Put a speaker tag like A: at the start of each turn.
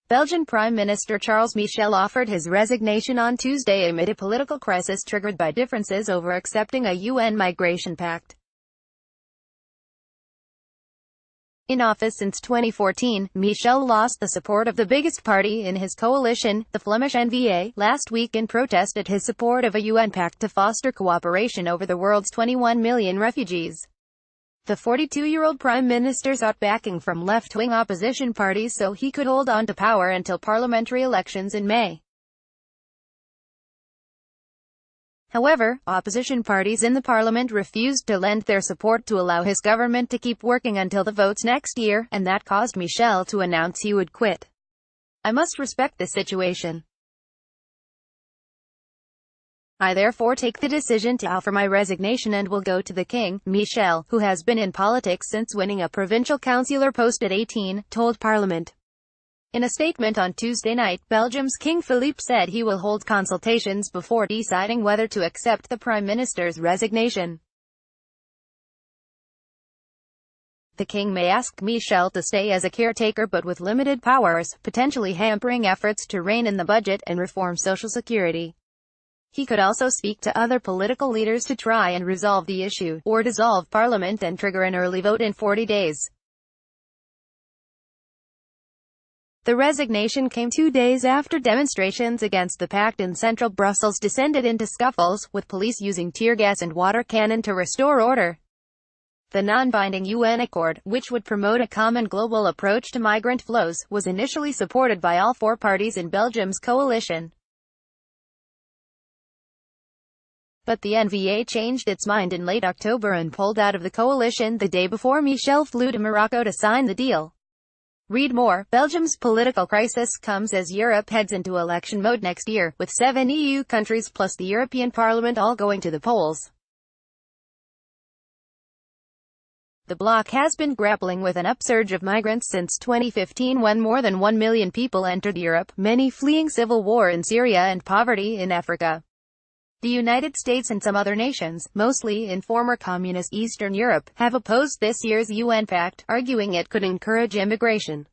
A: Belgian Prime Minister Charles Michel offered his resignation on Tuesday amid a political crisis triggered by differences over accepting a UN migration pact. In office since 2014, Michel lost the support of the biggest party in his coalition, the Flemish N-VA, last week in protest at his support of a UN pact to foster cooperation over the world's 21 million refugees. The 42-year-old prime minister sought backing from left-wing opposition parties so he could hold on to power until parliamentary elections in May. However, opposition parties in the parliament refused to lend their support to allow his government to keep working until the votes next year, and that caused Michel to announce he would quit. "I must respect this situation. I therefore take the decision to offer my resignation and will go to the king," Michel, who has been in politics since winning a provincial councillor post at 18, told Parliament. In a statement on Tuesday night, Belgium's King Philippe said he will hold consultations before deciding whether to accept the Prime Minister's resignation. The king may ask Michel to stay as a caretaker but with limited powers, potentially hampering efforts to rein in the budget and reform Social Security. He could also speak to other political leaders to try and resolve the issue, or dissolve parliament and trigger an early vote in 40 days. The resignation came 2 days after demonstrations against the pact in central Brussels descended into scuffles, with police using tear gas and water cannon to restore order. The non-binding UN accord, which would promote a common global approach to migrant flows, was initially supported by all four parties in Belgium's coalition. But the N-VA changed its mind in late October and pulled out of the coalition the day before Michel flew to Morocco to sign the deal. Read more. Belgium's political crisis comes as Europe heads into election mode next year, with 7 EU countries plus the European Parliament all going to the polls. The bloc has been grappling with an upsurge of migrants since 2015 when more than 1 million people entered Europe, many fleeing civil war in Syria and poverty in Africa. The United States and some other nations, mostly in former communist Eastern Europe, have opposed this year's UN pact, arguing it could encourage immigration.